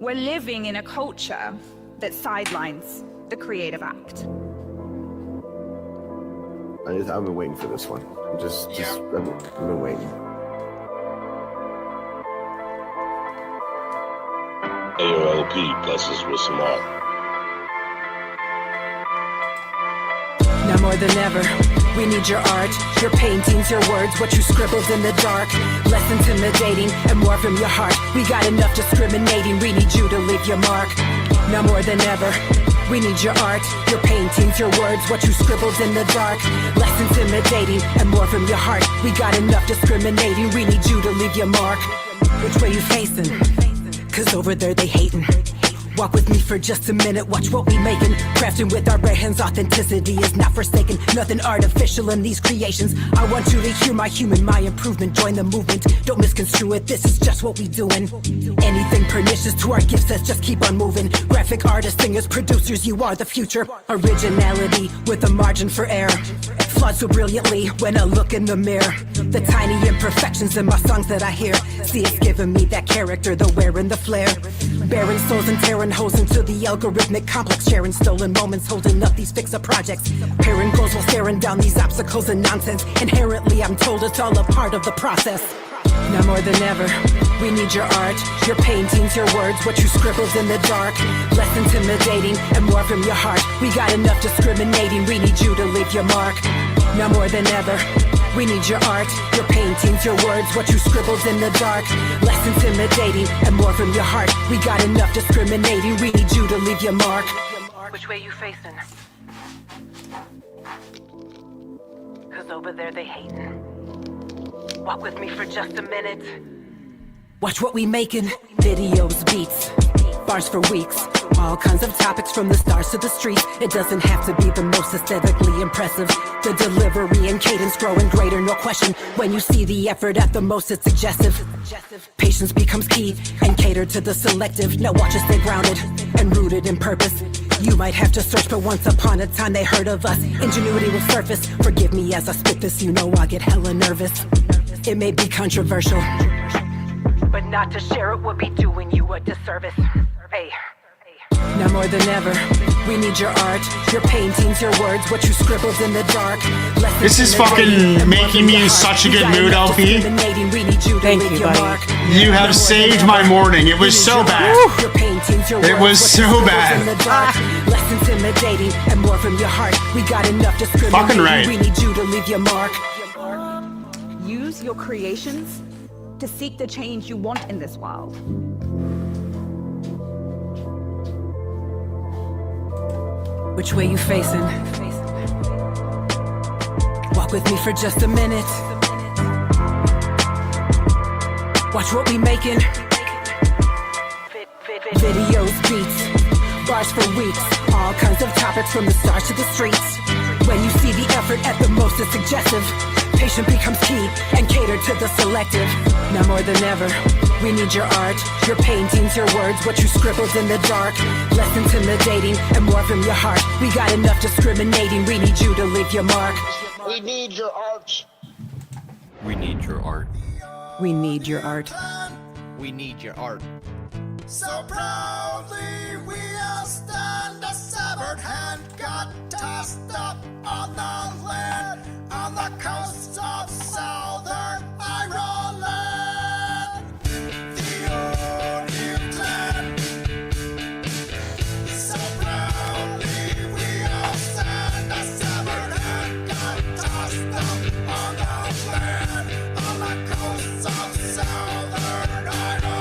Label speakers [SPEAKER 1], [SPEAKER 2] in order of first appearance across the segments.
[SPEAKER 1] We're living in a culture that sidelines the creative act.
[SPEAKER 2] I've been waiting for this one. I've been waiting.
[SPEAKER 3] AOLP blesses with some art.
[SPEAKER 4] Now more than ever, we need your art, your paintings, your words, what you scribbled in the dark. Less intimidating and more from your heart. We got enough discriminating, we need you to leave your mark. Now more than ever, we need your art, your paintings, your words, what you scribbled in the dark. Less intimidating and more from your heart. We got enough discriminating, we need you to leave your mark. Which way you facing? Cause over there they hating. Walk with me for just a minute, watch what we making. Crafting with our bare hands, authenticity is not forsaken. Nothing artificial in these creations. I want you to hear my human, my improvement. Join the movement, don't misconstrue it, this is just what we doing. Anything pernicious to our gifts, let's just keep on moving. Graphic artists, singers, producers, you are the future. Originality with a margin for error. Flawed so brilliantly when I look in the mirror. The tiny imperfections in my songs that I hear. See, it's giving me that character, the wear and the flair. Bearing souls and tearing holes into the algorithmic complex. Sharing stolen moments, holding up these fix-up projects. Pairing goals while staring down these obstacles and nonsense. Inherently, I'm told it's all a part of the process. Now more than ever, we need your art, your paintings, your words, what you scribbled in the dark. Less intimidating and more from your heart. We got enough discriminating, we need you to leave your mark. Now more than ever, we need your art, your paintings, your words, what you scribbled in the dark. Less intimidating and more from your heart. We got enough discriminating, we need you to leave your mark. Which way you facing? Cause over there they hating. Walk with me for just a minute. Watch what we making. Videos, beats, bars for weeks. All kinds of topics from the stars to the streets. It doesn't have to be the most aesthetically impressive. The delivery and cadence growing greater, no question. When you see the effort at the most, it's suggestive. Patience becomes key and cater to the selective. Now watch us stay grounded and rooted in purpose. You might have to search, but once upon a time they heard of us. Ingenuity will surface. Forgive me as I spit this, you know I get hella nervous. It may be controversial, but not to share it would be doing you a disservice. Hey. Now more than ever, we need your art, your paintings, your words, what you scribbled in the dark.
[SPEAKER 5] This is fucking making me in such a good mood, LP.
[SPEAKER 4] Thank you, buddy.
[SPEAKER 5] You have saved my morning. It was so bad. It was so bad.
[SPEAKER 4] Less intimidating and more from your heart. We got enough discriminating.
[SPEAKER 5] Fucking right.
[SPEAKER 4] We need you to leave your mark.
[SPEAKER 1] Use your creations to seek the change you want in this world.
[SPEAKER 4] Which way you facing? Walk with me for just a minute. Watch what we making. Videos, beats, bars for weeks. All kinds of topics from the stars to the streets. When you see the effort at the most, it's suggestive. Patient becomes key and cater to the selective. Now more than ever, we need your art, your paintings, your words, what you scribbled in the dark. Less intimidating and more from your heart. We got enough discriminating, we need you to leave your mark.
[SPEAKER 3] We need your art.
[SPEAKER 6] We need your art.
[SPEAKER 4] We need your art.
[SPEAKER 6] We need your art.
[SPEAKER 7] So proudly we all stand, a severed hand got tossed up on the land, on the coast of southern Ireland. The O'Neill clan. So proudly we all stand, a severed hand got tossed up on the land, on the coast of southern Ireland.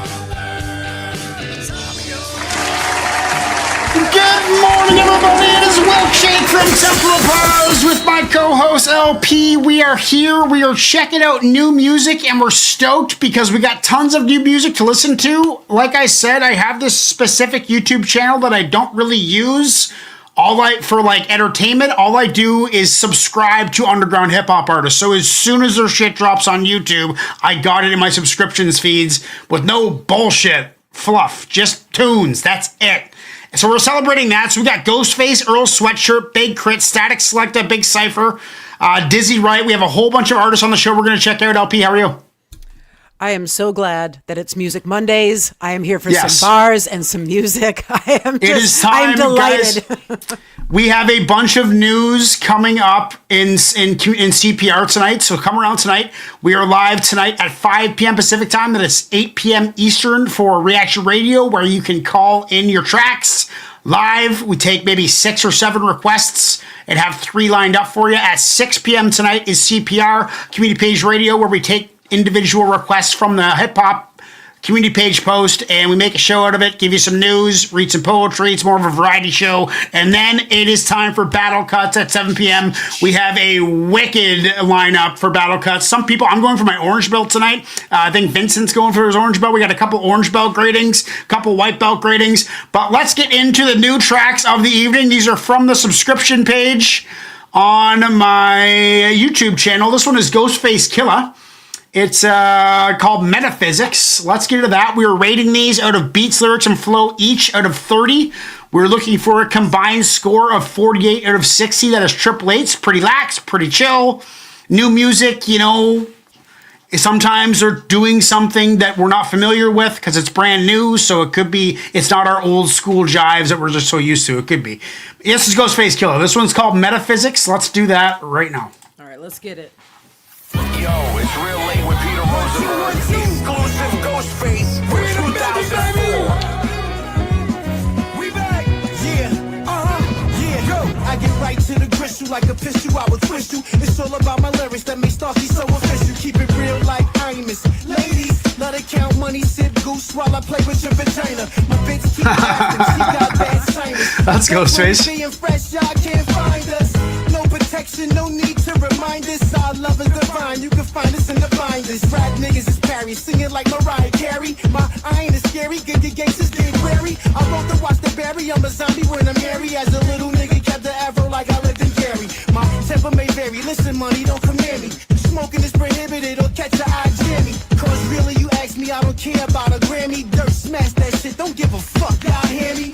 [SPEAKER 5] Good morning, everybody. It is Wilkshake from Temple of Pros with my co-host LP. We are here. We are checking out new music, and we're stoked because we got tons of new music to listen to. Like I said, I have this specific YouTube channel that I don't really use for entertainment. All I do is subscribe to underground hip hop artists. So as soon as their shit drops on YouTube, I got it in my subscriptions feeds with no bullshit fluff, just tunes. That's it. So we're celebrating that. So we got Ghostface, Earl, Sweatshirt, Big Krit, Statik, Selektah, Big Cypher, Dizzy Wright. We have a whole bunch of artists on the show we're going to check out. LP, how are you?
[SPEAKER 8] I am so glad that it's Music Mondays. I am here for
[SPEAKER 5] Yes.
[SPEAKER 8] some bars and some music. I am
[SPEAKER 5] It is time,
[SPEAKER 8] I'm delighted.
[SPEAKER 5] guys. We have a bunch of news coming up in CPR tonight, so come around tonight. We are live tonight at 5 p.m. Pacific time. That is 8 p.m. Eastern for Reaction Radio, where you can call in your tracks live. We take maybe 6 or 7 requests and have 3 lined up for you. At 6 p.m. tonight is CPR, Community Page Radio, where we take individual requests from the hip-hop community page post, and we make a show out of it, give you some news, read some poetry. It's more of a variety show. And then it is time for Battle Cuts at 7 p.m. We have a wicked lineup for Battle Cuts. Some people, I'm going for my orange belt tonight. I think Vincent's going for his orange belt. We got a couple orange belt gradings, a couple white belt gradings. But let's get into the new tracks of the evening. These are from the subscription page on my YouTube channel. This one is Ghostface Killah. It's called Metaphysics. Let's get into that. We are rating these out of beats, lyrics, and flow, each out of 30. We're looking for a combined score of 48 out of 60. That is triple eights. Pretty lax, pretty chill. New music, you know, sometimes they're doing something that we're not familiar with because it's brand new. So it could be, it's not our old school jives that we're just so used to. It could be. This is Ghostface Killah. This one's called Metaphysics. Let's do that right now.
[SPEAKER 8] All right, let's get it.
[SPEAKER 7] Yo, it's real late with Peter Rosenberg. Exclusive Ghostface. We're 2004. We back. Yeah. Yeah. Yo, I get right to the gristle like a pistol. I will twist you. It's all about my lyrics that make Starkey so official. Keep it real like Imus. Ladies, let it count money, sip goose while I play with your vagina. My bitch keep laughing. She got bad sinus.
[SPEAKER 5] That's Ghostface.
[SPEAKER 7] Being fresh, y'all can't find us. No protection, no need to remind us. Our love is divine. You can find us in the binders. Rap niggas is parry, singing like Mariah Carey. My iron is scary, get your gangsters get wary. I wrote to watch the Barry. I'm a zombie when I'm hairy. As a little nigga, kept the afro like I lived in Gary. My temper may vary. Listen, money, don't come near me. Smoking is prohibited or catch your eye jammy. Cause really, you ask me, I don't care about a Grammy. Dirt smash that shit, don't give a fuck, y'all hear me?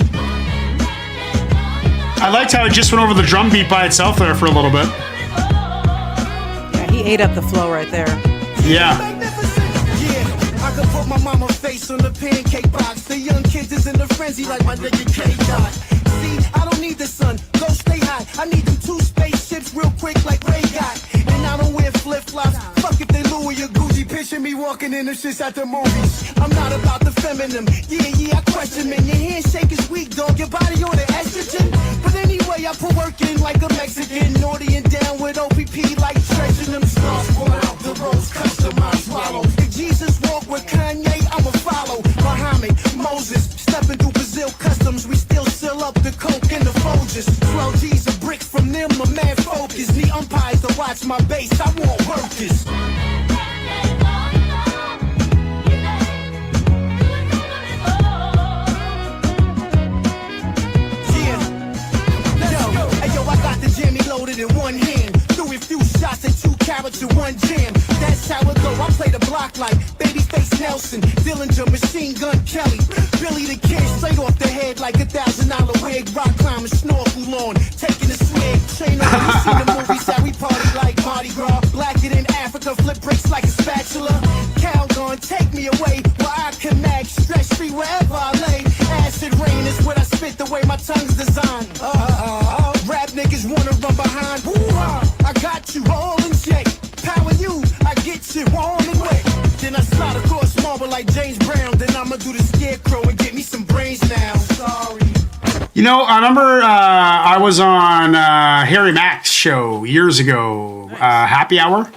[SPEAKER 5] I liked how it just went over the drum beat by itself there for a little bit.
[SPEAKER 8] Yeah, he ate up the flow right there.
[SPEAKER 5] Yeah.
[SPEAKER 7] I could put my mama face on the pancake box. The young kids is in a frenzy like my nigga K-Dot. See, I don't need the sun, go stay high. I need them 2 spaceships real quick like Ray got. And I don't wear flip-flops. Fuck if they Louis or Gucci. Picture me walking in the shits at the movies. I'm not about the feminine. Yeah, I question men. Your handshake is weak, dog. Your body on the estrogen. But anyway, I put work in like a Mexican. Naughty and down with OPP like stretching them stars. Pull out the rose, customized swallow. If Jesus walk with Kanye, I'ma follow. Muhammad, Moses, stepping through Brazil customs. We still seal up the coke and the Folgers. 12 G's a brick from them, a man focus. Need umpires to watch my base. I want workers. Loaded in one hand, threw a few shots at 2 carats in one jam. That's how it go. I play the block like Babyface Nelson, Dillinger, Machine Gun Kelly, Billy the Kid, straight off the head like $1,000 wig. Rock climbing, snorkel on, taking a swig. Chain on, you seen the movies how we party like Mardi Gras. Blacker than Africa, flip bricks like a spatula. Calgon, take me away where I can mag, stretch free wherever I lay. Acid rain is what I spit the way my tongue's designed. Rap niggas wanna run behind. I got you all in shape. Power you, I get you warm and wet. Then I slide across marble like James Brown. Then I'ma do the scarecrow and get me some brains now. Sorry.
[SPEAKER 5] You know, I remember I was on Harry Mack's show years ago, Happy Hour,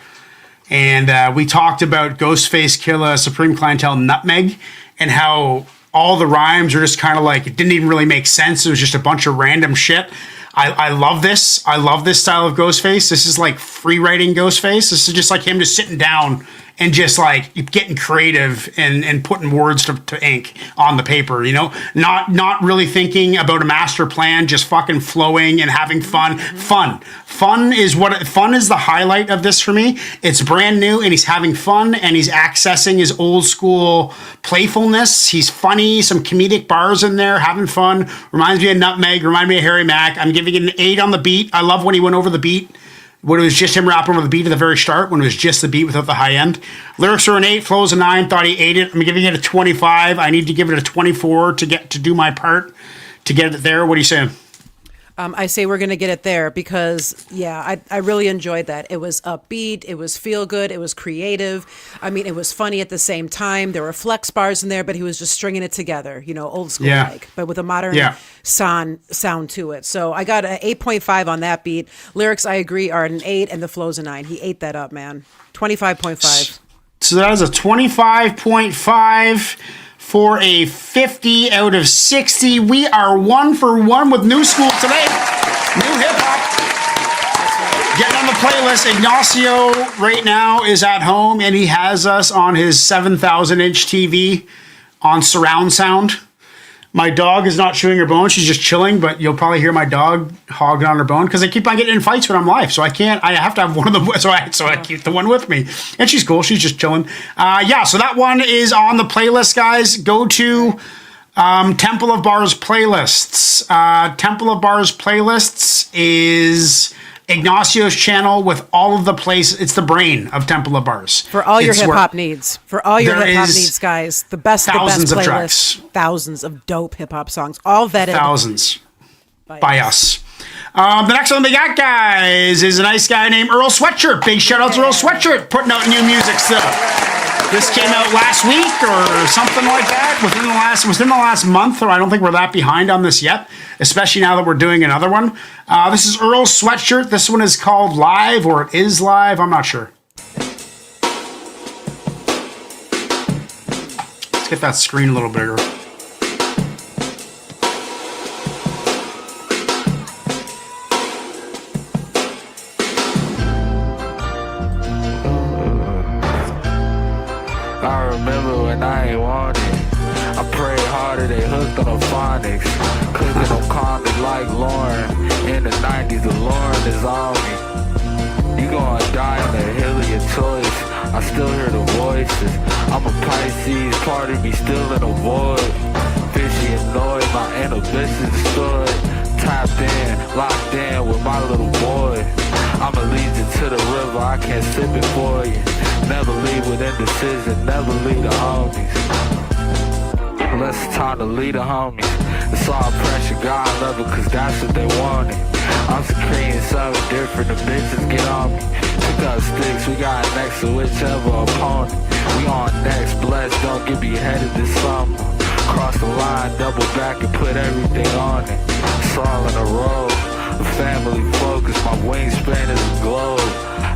[SPEAKER 5] and we talked about Ghostface Killah, Supreme Clientele, Nutmeg, and how all the rhymes are just kind of like, it didn't even really make sense. It was just a bunch of random shit. I love this. I love this style of Ghostface. This is like free writing Ghostface. This is just like him just sitting down and just like getting creative and putting words to ink on the paper, you know, not really thinking about a master plan, just fucking flowing and having fun. Fun is the highlight of this for me. It's brand new and he's having fun and he's accessing his old school playfulness. He's funny, some comedic bars in there, having fun. Reminds me of Nutmeg, reminds me of Harry Mack. I'm giving it an 8 on the beat. I love when he went over the beat. when it was just him rapping with the beat at the very start, when it was just the beat without the high end. Lyrics are an 8, flows a 9, thought he ate it. I'm giving it a 25. I need to give it a 24 to do my part, to get it there. What are you saying?
[SPEAKER 8] I say we're going to get it there because, yeah, I really enjoyed that. It was upbeat. It was feel good. It was creative. I mean, it was funny at the same time. There were flex bars in there, but he was just stringing it together, old school like, but with a modern sound to it. So I got an 8.5 on that beat. Lyrics, I agree, are an 8, and the flow's a 9. He ate that up, man. 25.5.
[SPEAKER 5] So that is a 25.5. For a 50 out of 60. We are 1 for 1 with new school today. New hip-hop. Getting on the playlist. Ignacio right now is at home, and he has us on his 7,000-inch TV on surround sound. My dog is not chewing her bone. She's just chilling, but you'll probably hear my dog hogging on her bone because I keep on getting in fights when I'm live. So I have to have one of them. So I keep the one with me. And she's cool. She's just chilling. So that one is on the playlist, guys. Go to Temple of Bars playlists. Temple of Bars playlists is Ignacio's channel with all of the places. It's the brain of Temple of Bars.
[SPEAKER 8] For all your hip-hop needs. For all your hip-hop needs, guys. The best
[SPEAKER 5] thousands of
[SPEAKER 8] playlist.
[SPEAKER 5] tracks.
[SPEAKER 8] Thousands of dope hip-hop songs. All vetted.
[SPEAKER 5] Thousands. By us. The next one we got, guys, is a nice guy named Earl Sweatshirt. Big shout out to Earl Sweatshirt, putting out new music still. This came out last week or something like that, within the last month, or I don't think we're that behind on this yet, especially now that we're doing another one. This is Earl Sweatshirt. This one is called Live, or it is live. I'm not sure. Let's get that screen a little bigger.
[SPEAKER 9] I remember when I ain't want it. I prayed harder, they hooked on the phonics. Cooking them condoms like Lauren. In the 90s, the Lauren is on me. You gonna die on the hill of your choice. I still hear the voices. I'm a Pisces, part of me still in a void. Fishy annoyed, my inhibitions destroyed. Tapped in, locked in with my little boy. I'm allegiant to the river, I can't sip it for you. Never leave with indecision, never leave the homies. Unless it's time to lead the homies. It's all pressure, God love it, cause that's what they wanted. I'm secreting something different, the bitches get on me. Pick up sticks, we got next to whichever opponent. We on next, blessed, don't get beheaded this summer. Cross the line, double back and put everything on it. It's all in a row, the family focus, my wingspan is a globe.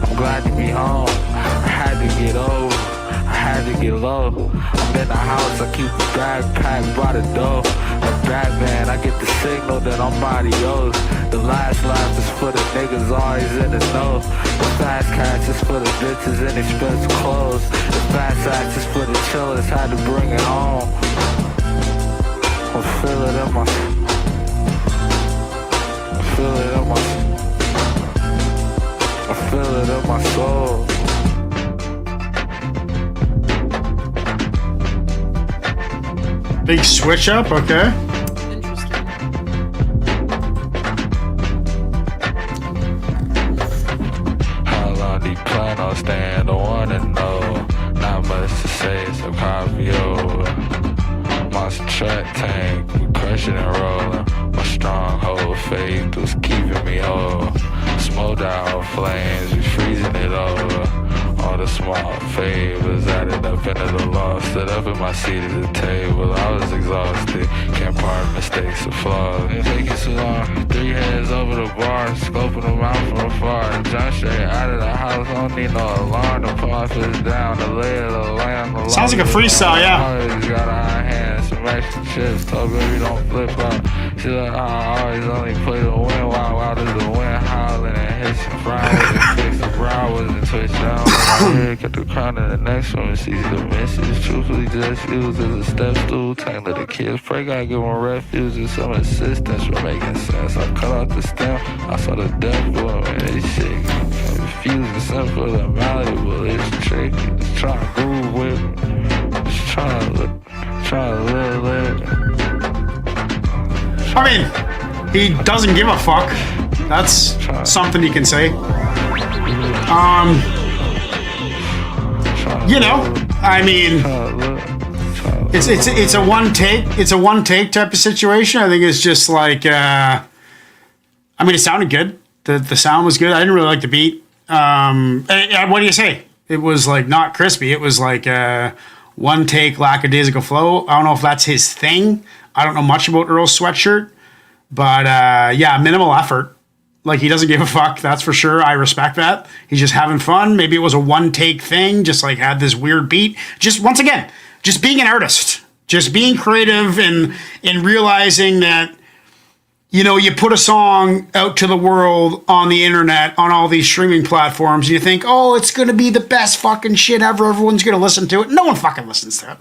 [SPEAKER 9] I'm glad to be home, I had to get over, I had to get low. I'm in the house, I keep the backpack by the door. Like Batman, I get the signal that I'm adios. The last laugh is for the niggas always in the know. The fast catch is for the bitches in expensive clothes. The fast act is for the chillers, had to bring it home. I feel it in my soul.
[SPEAKER 5] Big switch up, okay.
[SPEAKER 9] How long do you plan on staying? I wanna know. Not much to say, so copy over. Monster track tank, we crushing and rolling. My stronghold faith was keeping me whole. Smoked out flames, we freezing it over. All the small favors added up into the loss. Stood up in my seat at the table, I was exhausted. Can't pardon mistakes or flaws. It's taking so long. 3 heads over the bar, scoping them out from afar. Jump straight out of the house, don't need no alarm. The profits down, the lay of the land. The
[SPEAKER 5] sounds like a freestyle, yeah.
[SPEAKER 9] Always got a high hand, some extra chips. Told baby don't flip out. She like, I always only play the wind. Wow, does the wind howling and hits and frown with it. Fix the brow with it, twitch down. Get the crown of the next one and seize the message. Truthfully just used as a step stool. Tangle the kids, pray God give them refuge and some assistance for making sense. I cut out the stem, I saw the death blow and this shit confusing, simple and malleable. It's tricky, it's trying to groove with me. It's trying to live.
[SPEAKER 5] I mean, he doesn't give a fuck. That's something you can say. You know, I mean, it's a one take. It's a one take type of situation. I think it's just like, I mean, it sounded good. The sound was good. I didn't really like the beat. What do you say? It was like not crispy. It was like one take lackadaisical flow. I don't know if that's his thing. I don't know much about Earl's Sweatshirt, but yeah, minimal effort. Like, he doesn't give a fuck, that's for sure. I respect that. He's just having fun. Maybe it was a one-take thing, just, like, had this weird beat. Just, once again, just being an artist. Just being creative and realizing that, you know, you put a song out to the world on the internet, on all these streaming platforms, and you think, oh, it's going to be the best fucking shit ever. Everyone's going to listen to it. No one fucking listens to it.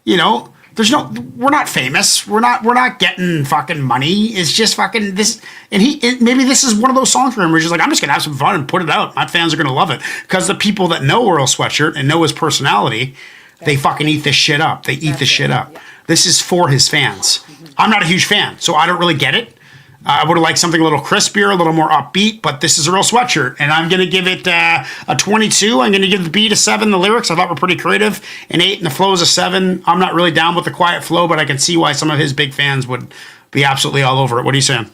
[SPEAKER 5] You know? We're not famous. We're not getting fucking money. It's just fucking this. And maybe this is one of those songs for him where he's just like, I'm just going to have some fun and put it out. My fans are going to love it. Because the people that know Earl Sweatshirt and know his personality, they fucking eat this shit up. They eat this shit up. Yeah. This is for his fans. I'm not a huge fan, so I don't really get it. I would have liked something a little crispier, a little more upbeat, but this is a Earl Sweatshirt, and I'm going to give it a 22. I'm going to give the beat a 7. The lyrics I thought were pretty creative. An 8, and the flow is a 7. I'm not really down with the quiet flow, but I can see why some of his big fans would be absolutely all over it. What are you saying?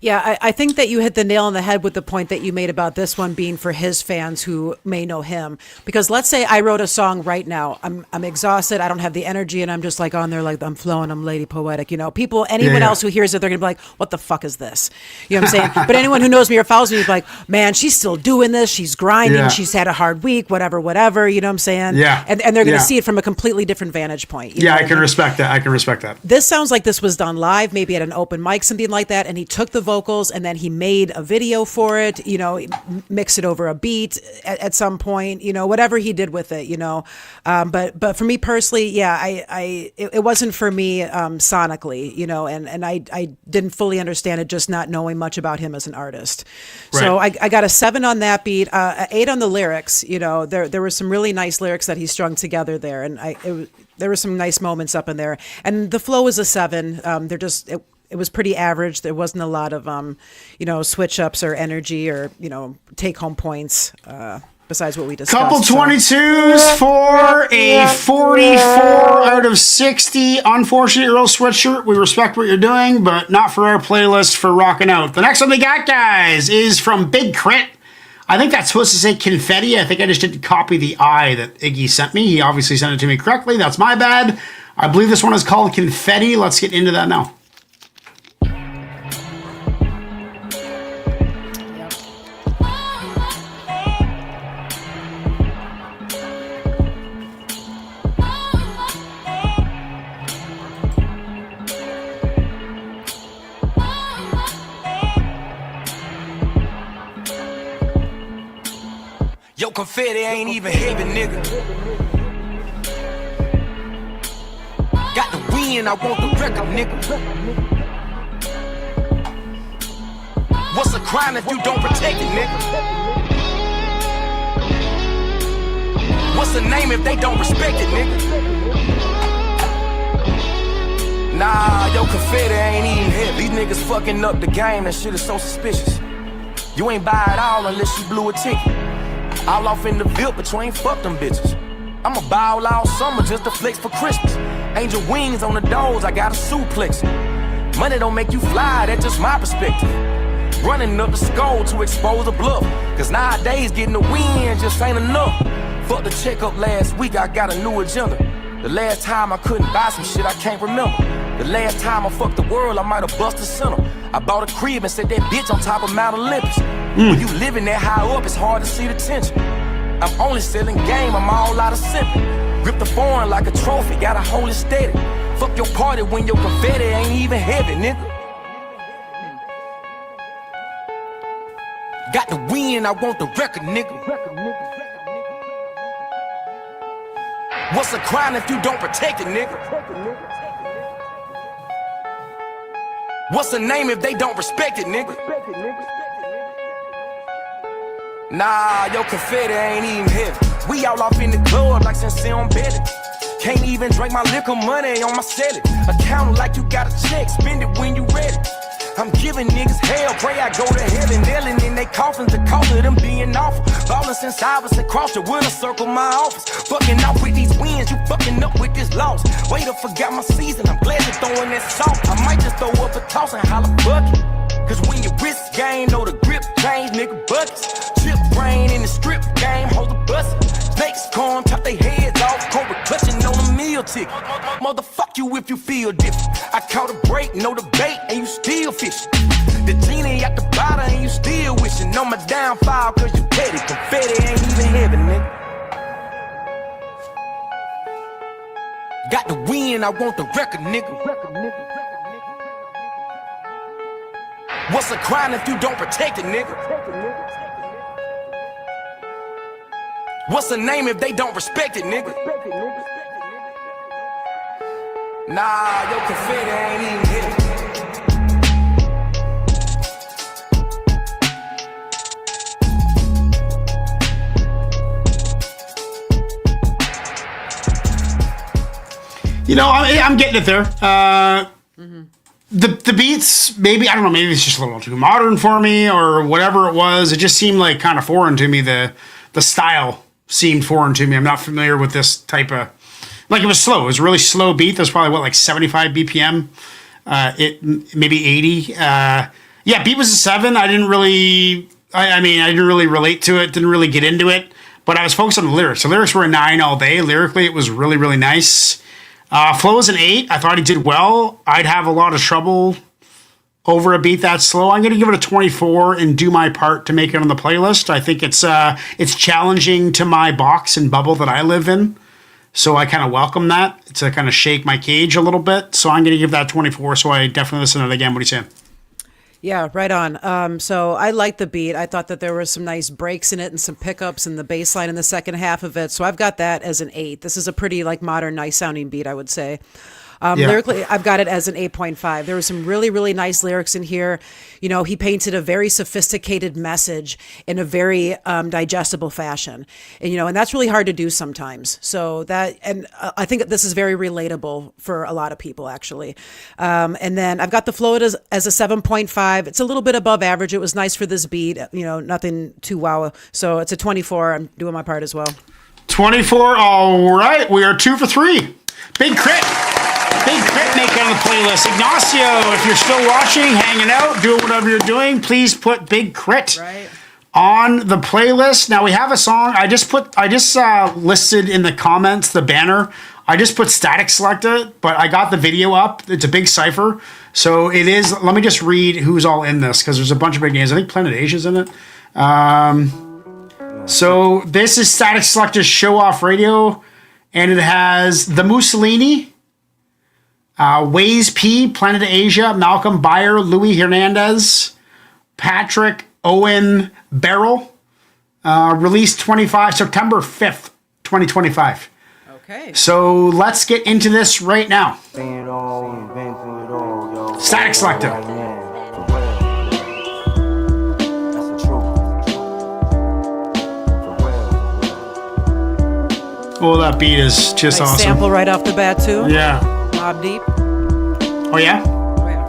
[SPEAKER 8] Yeah, I think that you hit the nail on the head with the point that you made about this one being for his fans who may know him. Because let's say I wrote a song right now. I'm exhausted. I don't have the energy, and I'm just like on there like I'm flowing. I'm Lady Poetic. You know, anyone else who hears it, they're gonna be like, "What the fuck is this?" You know what I'm saying? But anyone who knows me or follows me is like, "Man, she's still doing this. She's grinding. Yeah. She's had a hard week. Whatever. You know what I'm saying?"
[SPEAKER 5] Yeah.
[SPEAKER 8] And they're gonna see it from a completely different vantage point.
[SPEAKER 5] Yeah, I can respect that. I can respect that.
[SPEAKER 8] This sounds like this was done live, maybe at an open mic, something like that, and he took the vocals and then he made a video for it, you know, mix it over a beat at some point, you know, whatever he did with it, you know. But for me personally, yeah, it wasn't for me sonically, you know, and I didn't fully understand it, just not knowing much about him as an artist. Right. So I got a 7 on that beat, 8 on the lyrics. You know, there were some really nice lyrics that he strung together there, and there were some nice moments up in there. And the flow was a 7. It was pretty average. There wasn't a lot of, you know, switch ups or energy or, you know, take home points besides what we discussed.
[SPEAKER 5] Couple 22s for a 44 out of 60. Unfortunately, Earl Sweatshirt, we respect what you're doing, but not for our playlist for rocking out. The next one we got, guys, is from Big Krit. I think that's supposed to say confetti. I think I just didn't copy the I that Iggy sent me. He obviously sent it to me correctly. That's my bad. I believe this one is called Confetti. Let's get into that now.
[SPEAKER 10] Yo, confetti ain't even heavy, nigga. Got the wind, I want the record, nigga. What's a crime if you don't protect it, nigga? What's the name if they don't respect it, nigga? Nah, yo, confetti ain't even heavy. These niggas fucking up the game, that shit is so suspicious. You ain't buy it all unless you blew a ticket. All off in the Ville, but you ain't fuck them bitches. I'ma ball all summer just to flex for Christmas. Angel wings on the doors, I got a suplex. Money don't make you fly, that's just my perspective. Running up the skull to expose a bluff. Cause nowadays getting the win just ain't enough. Fuck the checkup last week, I got a new agenda. The last time I couldn't buy some shit I can't remember. The last time I fucked the world, I might have busted center. I bought a crib and set that bitch on top of Mount Olympus. When you living that high up, it's hard to see the tension. I'm only selling game, I'm all out of simping. Grip the foreign like a trophy, gotta hold it steady. Fuck your party when your confetti ain't even heavy, nigga. Got the win, I want the record, nigga. What's a crime if you don't protect it, nigga? What's the name if they don't respect it, nigga? Nah, yo, confetti ain't even heavy. We all off in the club like sincere on belly. Can't even drink my liquor money on my celly. Account like you got a check, spend it when you ready. I'm giving niggas hell, pray I go to heaven. Nailing in they coffins, the cost of them being awful. Ballin' since I was across the winter circle, my office. Fucking off with these wins, you fucking up with this loss. Waiter forgot my season, I'm glad you're throwing that salt. I might just throw up a toss and holla bucket. Cause when your wrist game, know the grip change, nigga buckets. Chip brain in the strip game, hold the bus. Snakes come, chop they heads off, Cobra clutching on a meal ticket. Motherfuck you if you feel different. I caught a break, no debate, and you still fishing. The genie at the bottom, and you still wishing on my downfall, cause you petty. Confetti ain't even heaven, nigga. Got the win, I want the record, nigga. What's a crime if you don't protect it, nigga? What's a name if they don't respect it, nigga? Nah, your confetti ain't even hit it.
[SPEAKER 5] You know, I'm getting it there. The beats, maybe, I don't know, maybe it's just a little too modern for me or whatever it was. It just seemed like kind of foreign to me. The style seemed foreign to me. I'm not familiar with this type of, like, it was slow. It was a really slow beat. That was probably, like 75 BPM? Maybe 80. Yeah, beat was a 7. I didn't really, I didn't really relate to it, didn't really get into it, but I was focused on the lyrics. The lyrics were a 9 all day. Lyrically, it was really, really nice. Flow was an 8. I thought he did well. I'd have a lot of trouble over a beat that slow. I'm going to give it a 24 and do my part to make it on the playlist. I think it's challenging to my box and bubble that I live in. So I kind of welcome that to kind of shake my cage a little bit. So I'm going to give that 24. So I definitely listen to it again. What are you saying?
[SPEAKER 8] Yeah, right on. So I liked the beat. I thought that there were some nice breaks in it and some pickups and the bass line in the second half of it. So I've got that as an 8. This is a pretty like modern, nice sounding beat, I would say. Lyrically, I've got it as an 8.5. There were some really, really nice lyrics in here. You know, he painted a very sophisticated message in a very digestible fashion. And, you know, and that's really hard to do sometimes. So that, and I think this is very relatable for a lot of people, actually. And then I've got the flow as a 7.5. It's a little bit above average. It was nice for this beat, you know, nothing too wow. So it's a 24. I'm doing my part as well.
[SPEAKER 5] 24. All right. We are 2 for 3. Big Krit. Big Krit make it on the playlist. Ignacio, if you're still watching, hanging out, doing whatever you're doing, please put Big Krit on the playlist. Now we have a song. I just listed in the comments the banner. I just put Statik Selektah, but I got the video up. It's a big cipher. So it is. Let me just read who's all in this because there's a bunch of big names. I think Planet Asia's in it. So this is Statik Selektah's Show Off Radio, and it has the Musalini, Wais P, Planet Asia, Malcolm Byer, Louis Hernandez, Patrick, Owen, Baril. Released September 5th, 2025.
[SPEAKER 8] Okay.
[SPEAKER 5] So let's get into this right now. Statik Selektah. Oh, that beat is just
[SPEAKER 8] nice
[SPEAKER 5] awesome.
[SPEAKER 8] Sample right off the bat, too.
[SPEAKER 5] Yeah.
[SPEAKER 8] Mob Deep.
[SPEAKER 5] Oh, yeah?
[SPEAKER 8] Oh, yeah.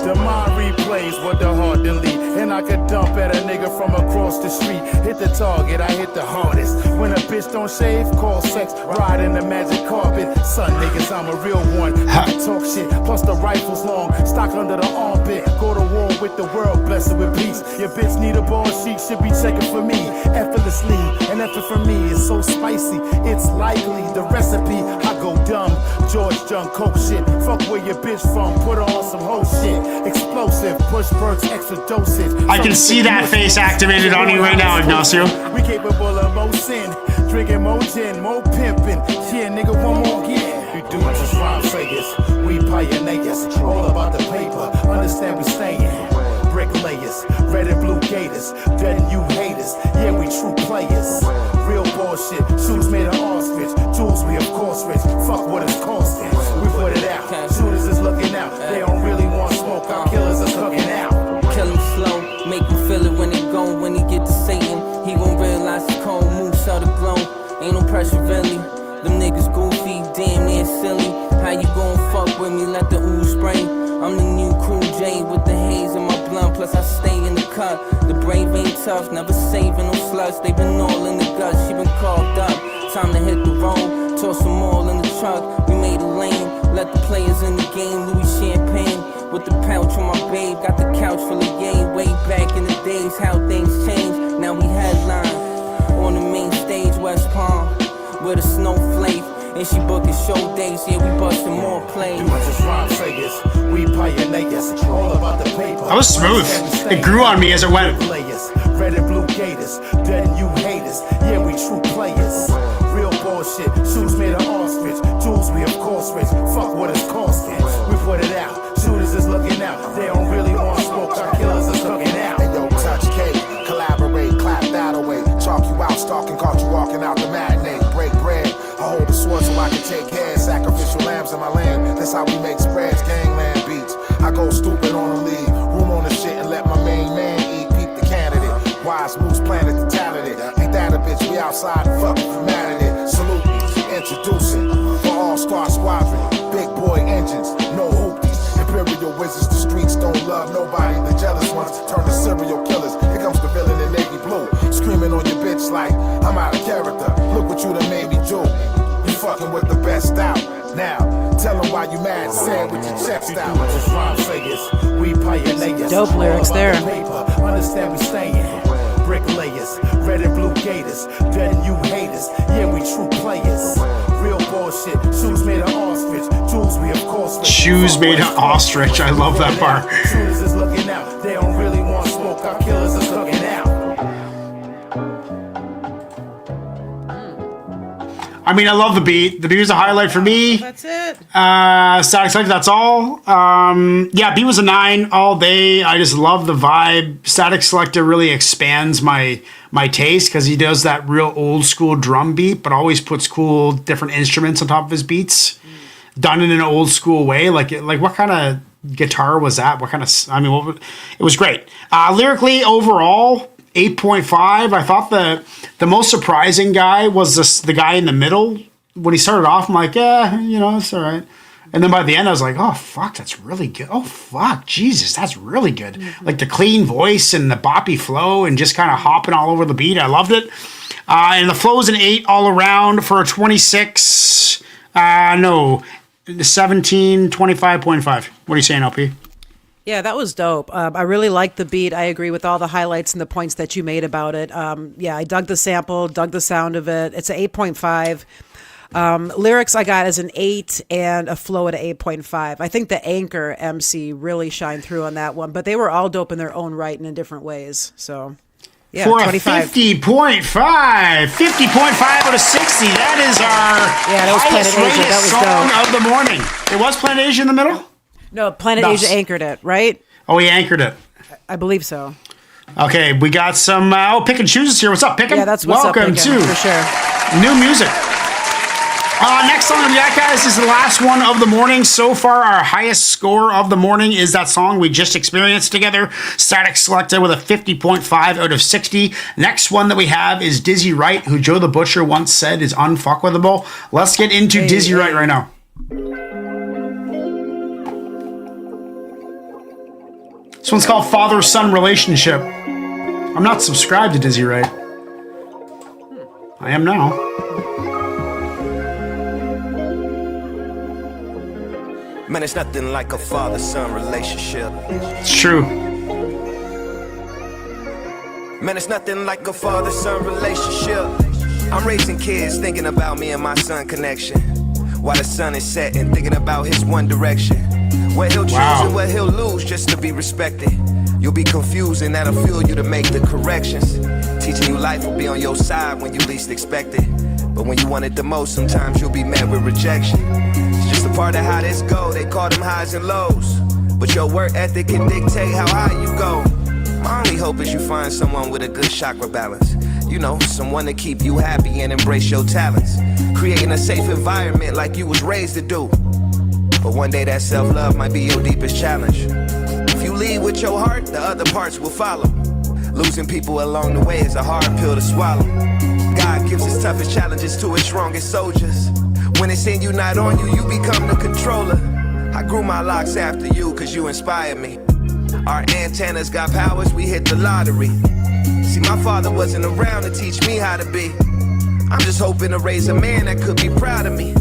[SPEAKER 11] The mind replays what the heart delete. And I could dump at a nigga from across the street. Hit the target, I hit the hardest. When a bitch don't shave, call sex, ride in the magic carpet. Son, niggas, I'm a real one. I can talk shit, plus the rifle's long. Stock under the armpit. Go to war with the world, bless it with peace. Your bitch need a ball, she should be checking for me. Effortlessly, and effort for me is so spicy. It's likely the recipe, I go dumb. George Junk Coke shit. Fuck where your bitch from, put her on some hoe shit. Explosive, push perks, extra dosage.
[SPEAKER 5] I can see that face activated on you right now, Ignacio.
[SPEAKER 11] We capable of more sin, drinking more gin, more pimping. Yeah, nigga, one more again. We do just rhyme sayers, we pioneers. All about the paper, understand we staying. Bricklayers, red and blue gators, betting you haters. Yeah, we true players. Real bullshit, shoes made of ostrich. Jewels we of course rich, fuck what it's costing. We put it out, shooters is looking out. They don't really want smoke, our killers is looking out.
[SPEAKER 12] Kill him slow, make him feel it when he gone. When he get to Satan, he gon' realize the cold moves out of glow. Ain't no pressure really, Them niggas goofy, damn near silly. How you gon' fuck with me, let the ooze spray? I'm the new Cool J with the haze in my blunt, plus I stay in the cut. The brave ain't tough, never saving no sluts. They been all in the guts, she been carved up. Time to hit the road, toss them all in the truck. We made a lane, let the players in the game. Louis Champagne with the pouch on my babe. Got the couch full of yay, way back in the days. How things change, now we headline on the main stage, West Palm, with a snowflake. And she booking show days, yeah, we bustin' more plays.
[SPEAKER 11] We pioneers, all about the paper.
[SPEAKER 5] That was smooth. It grew on me as it went.
[SPEAKER 11] Red and blue gators, dead and you haters. Yeah, we true players. Real bullshit, shoes made of ostrich. Jewels we of course rich. Fuck what it's costing. We put it out. Shooters is looking out. They don't really want smoke. Our killers is looking out.
[SPEAKER 7] Hey yo, touch cake, collaborate, clap that away. Chalk you out, stalking, caught you walking out the matinee. Break bread. I hold the sword so I can take heads. Sacrificial lambs in my land. That's how we make spreads. Gangland beats. I go stupid on the lead. Room on the shit and let my main man eat. Peep the candidate. Wise moves planted the talented. Ain't that a bitch? We outside fucking humanity. Salute me. Introducing the all-star squadron. Big boy engines. No hoopies. Imperial wizards. The streets don't love nobody. The jealous ones turn to serial killers. Here comes the villain in navy blue. Screaming on your bitch like I'm out of character. Look what you done made me do. You fucking with the best out. Now, tell them why you mad, sad with your chest out.
[SPEAKER 11] We pioneers.
[SPEAKER 8] Dope lyrics there.
[SPEAKER 11] Understand we staying. Bricklayers, red and blue gators, dead and you haters. Yeah, we true players. Real bullshit, shoes made of ostrich. Jewels we of course rich.
[SPEAKER 5] Shoes made of ostrich. I love that part.
[SPEAKER 11] Shooters is looking out. They don't really want smoke. Our killers is looking out.
[SPEAKER 5] I mean, I love the beat. The beat was a highlight for me.
[SPEAKER 8] That's it.
[SPEAKER 5] Statik Selektah, that's all. Yeah, beat was a 9 all day. I just love the vibe. Statik Selektah really expands my taste because he does that real old school drum beat, but always puts cool different instruments on top of his beats, done in an old school way. Like what kind of guitar was that? What kind of? I mean, it was great. Lyrically, overall, 8.5. I thought the most surprising guy was the guy in the middle. When he started off, I'm like, yeah, it's all right. And then by the end, I was like, oh, fuck, that's really good. Oh, fuck, Jesus, that's really good. Mm-hmm. Like the clean voice and the boppy flow and just kind of hopping all over the beat. I loved it. And the flow is an 8 all around for a 26. 17, 25.5. What are you saying, LP?
[SPEAKER 8] Yeah, that was dope. I really liked the beat. I agree with all the highlights and the points that you made about it. Yeah, I dug the sample, dug the sound of it. It's an 8.5. Lyrics I got as an 8 and a flow at an 8.5. I think the anchor MC really shined through on that one, but they were all dope in their own right and in different ways. So, yeah,
[SPEAKER 5] for
[SPEAKER 8] 25.
[SPEAKER 5] a 50.5 out of 60. That is our highest rated song of the morning. It was Planet Asia in the middle?
[SPEAKER 8] No, Planet Asia anchored it, right?
[SPEAKER 5] Oh, he anchored it.
[SPEAKER 8] I believe so.
[SPEAKER 5] Okay, we got some Pick and Choose here. What's up, Pick 'em?
[SPEAKER 8] Yeah, that's what's
[SPEAKER 5] Welcome
[SPEAKER 8] up, Welcome
[SPEAKER 5] to
[SPEAKER 8] for sure.
[SPEAKER 5] New music. Next song we got, guys, is the last one of the morning. So far, our highest score of the morning is that song we just experienced together, Statik Selektah, with a 50.5 out of 60. Next one that we have is Dizzy Wright, who Joe the Butcher once said is unfuckwithable. Let's get into Dizzy Wright right now. This one's called Father-Son Relationship. I'm not subscribed to Dizzy Wright. I am now.
[SPEAKER 10] Man, it's nothing like a father-son relationship.
[SPEAKER 5] It's true.
[SPEAKER 10] Man, it's nothing like a father-son relationship. I'm raising kids thinking about me and my son connection, while the sun is setting, thinking about his one direction. What he'll choose and what he'll lose just to be respected. You'll be confused and that'll fuel you to make the corrections. Teaching you life will be on your side when you least expect it. But when you want it the most, sometimes you'll be met with rejection. It's just a part of how this go, they call them highs and lows. But your work ethic can dictate how high you go. My only hope is you find someone with a good chakra balance. You know, someone to keep you happy and embrace your talents. Creating a safe environment like you was raised to do. But one day that self-love might be your deepest challenge. If you lead with your heart, the other parts will follow. Losing people along the way is a hard pill to swallow. God gives his toughest challenges to his strongest soldiers. When it's in you, not on you, you become the controller. I grew my locks after you, cause you inspired me. Our antennas got powers, we hit the lottery. See, my father wasn't around to teach me how to be. I'm just hoping to raise a man that could be proud of me.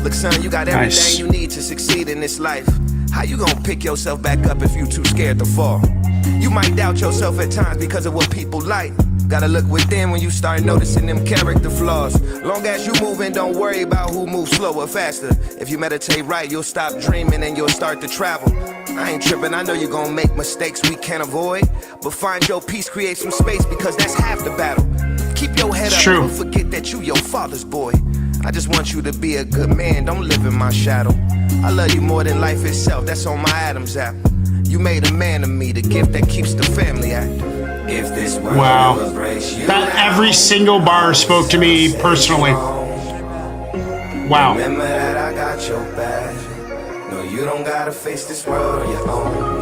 [SPEAKER 10] Look, son, you got everything you need to succeed in this life. How you gonna pick yourself back up if you too scared to fall? You might doubt yourself at times because of what people like. Gotta look within when you start noticing them character flaws. Long as you moving, don't worry about who moves slower, faster. If you meditate right, you'll stop dreaming and you'll start to travel. I ain't tripping, I know you're gonna make mistakes we can't avoid. But find your peace, create some space, because that's half the battle. Keep your head up, don't forget that you your father's boy. I just want you to be a good man, don't live in my shadow. I love you more than life itself, that's on my Adam's app. You made a man of me, the gift that keeps the family active. If this world ever breaks you
[SPEAKER 5] that every single bar spoke to me personally. Wow.
[SPEAKER 10] Remember that I got your back. No, you don't gotta face this world on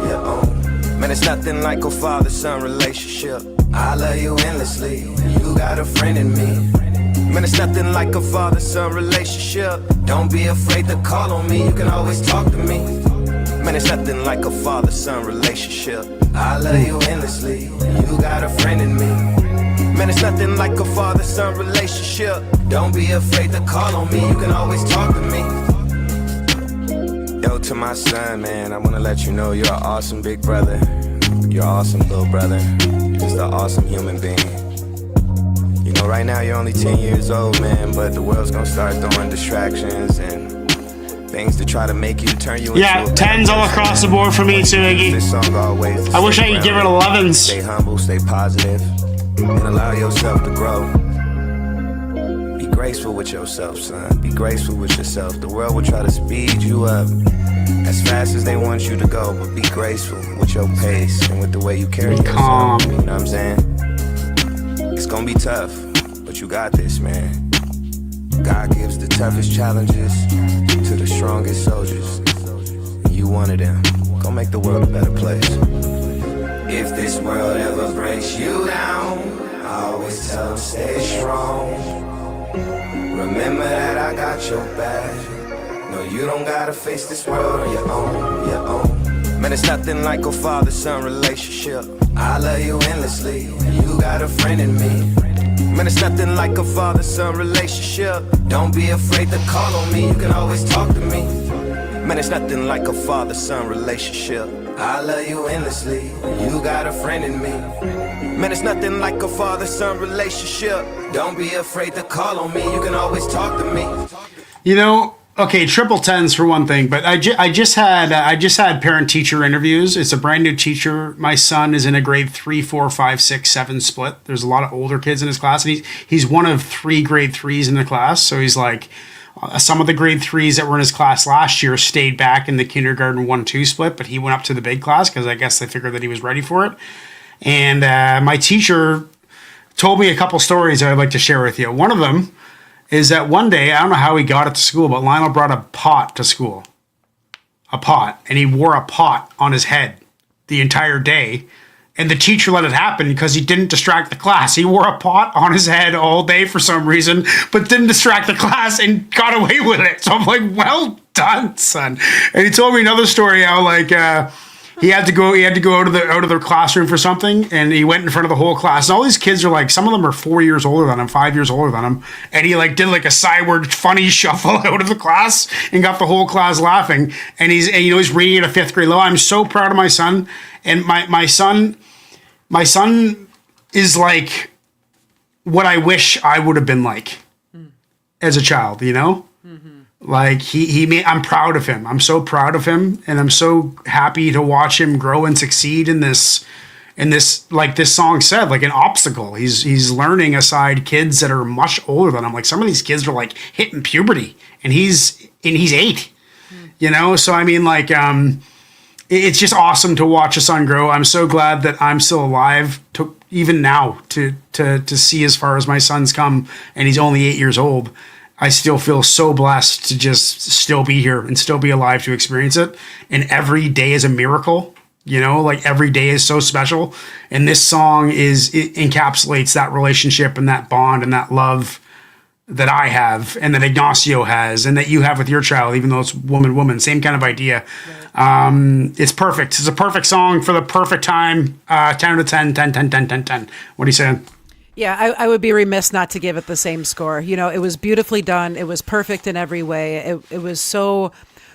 [SPEAKER 10] your own. Man, it's nothing like a father-son relationship. I love you endlessly, you got a friend in me. Man, it's nothing like a father-son relationship. Don't be afraid to call on me, you can always talk to me. Man, it's nothing like a father-son relationship. I love you endlessly, you got a friend in me. Man, it's nothing like a father-son relationship. Don't be afraid to call on me, you can always talk to me. Yo, to my son, man, I wanna let you know you're an awesome big brother. You're an awesome little brother. Just an awesome human being. You know, right now you're only 10 years old, man, but the world's gonna start throwing distractions and things to try to make you turn you into a
[SPEAKER 5] 10s all across the board for me too, Iggy.
[SPEAKER 10] This song always
[SPEAKER 5] I wish I could give it 11s.
[SPEAKER 10] Stay humble, stay positive, and allow yourself to grow. Be graceful with yourself, son. Be graceful with yourself. The world will try to speed you up as fast as they want you to go, but be graceful with your pace and with the way you carry yourself. You know what I'm saying? It's gonna be tough, but you got this, man. God gives the toughest challenges to the strongest soldiers. And you one of them. Go make the world a better place. If this world ever breaks you down, I always tell them stay strong. Remember that I got your back. No, you don't gotta face this world on your own. Man, it's nothing like a father-son relationship. I love you endlessly, you got a friend in me. Man, it's nothing like a father-son relationship. Don't be afraid to call on me, you can always talk to me. Man, it's nothing like a father-son relationship. I love you endlessly, you got a friend in me. Man, it's nothing like a father-son relationship. Don't be afraid to call on me, you can always talk to me.
[SPEAKER 5] You know, okay, triple 10s for one thing, but I just had parent-teacher interviews. It's a brand new teacher. My son is in a grade 3, 4, 5, 6, 7 split. There's a lot of older kids in his class, and he's one of 3 grade 3s in the class. So he's like, some of the grade 3s that were in his class last year stayed back in the kindergarten 1-2 split, but he went up to the big class because I guess they figured that he was ready for it. And my teacher told me a couple stories that I'd like to share with you. One of them is that one day, I don't know how he got it to school, but Lionel brought a pot to school. A pot. And he wore a pot on his head the entire day. And the teacher let it happen because he didn't distract the class. He wore a pot on his head all day for some reason, but didn't distract the class and got away with it. So I'm like, well done, son. And he told me another story how like he had to go out of their classroom for something, and he went in front of the whole class. And all these kids are like, some of them are 4 years older than him, 5 years older than him, and he like did like a sideward funny shuffle out of the class and got the whole class laughing. And he's reading at a 5th grade level. I'm so proud of my son, and my son is like what I wish I would have been like as a child, you know. Like I'm proud of him. I'm so proud of him, and I'm so happy to watch him grow and succeed in this, like this song said, like an obstacle. He's learning aside kids that are much older than him. Like some of these kids are like hitting puberty, and he's 8. You know, so I mean, like, it's just awesome to watch a son grow. I'm so glad that I'm still alive to even now to see as far as my son's come, and he's only 8 years old. I still feel so blessed to just still be here and still be alive to experience it. And every day is a miracle, you know, like every day is so special. And this song it encapsulates that relationship and that bond and that love that I have and that Ignacio has and that you have with your child, even though it's woman, same kind of idea. Right. It's perfect. It's a perfect song for the perfect time. 10 out of 10. What are you saying?
[SPEAKER 8] Yeah, I would be remiss not to give it the same score. You know, it was beautifully done. It was perfect in every way. It was so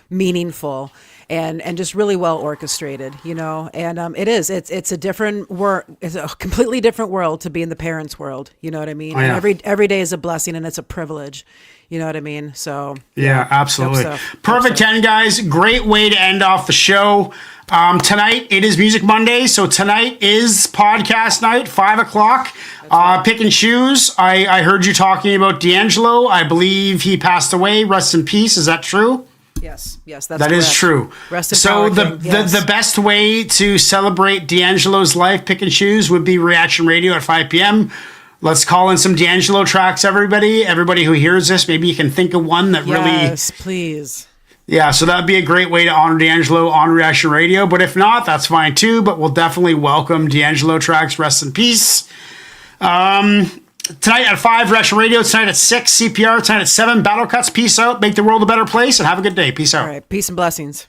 [SPEAKER 8] meaningful and just really well orchestrated, you know. And it's a different world. It's a completely different world to be in the parents' world. You know what I mean?
[SPEAKER 5] Oh, yeah.
[SPEAKER 8] And every day is a blessing and it's a privilege. You know what I mean? So
[SPEAKER 5] yeah, absolutely.
[SPEAKER 8] So.
[SPEAKER 5] Perfect 10, guys. Great way to end off the show. Tonight it is Music Monday, so tonight is podcast night, 5:00. Right. Pick and choose. I heard you talking about D'Angelo. I believe he passed away. Rest in peace. Is that true?
[SPEAKER 8] Yes, that's
[SPEAKER 5] that is true.
[SPEAKER 8] Rest in
[SPEAKER 5] so
[SPEAKER 8] power,
[SPEAKER 5] the best way to celebrate D'Angelo's life, pick and choose, would be Reaction Radio at 5 p.m. Let's call in some D'Angelo tracks, everybody. Everybody who hears this, maybe you can think of one that really...
[SPEAKER 8] Yes, please.
[SPEAKER 5] Yeah, so that would be a great way to honor D'Angelo on Reaction Radio. But if not, that's fine too. But we'll definitely welcome D'Angelo tracks. Rest in peace. Tonight at 5, Reaction Radio. Tonight at 6, CPR. Tonight at 7, Battle Cuts. Peace out. Make the world a better place and have a good day. Peace out.
[SPEAKER 8] All right. Peace and blessings.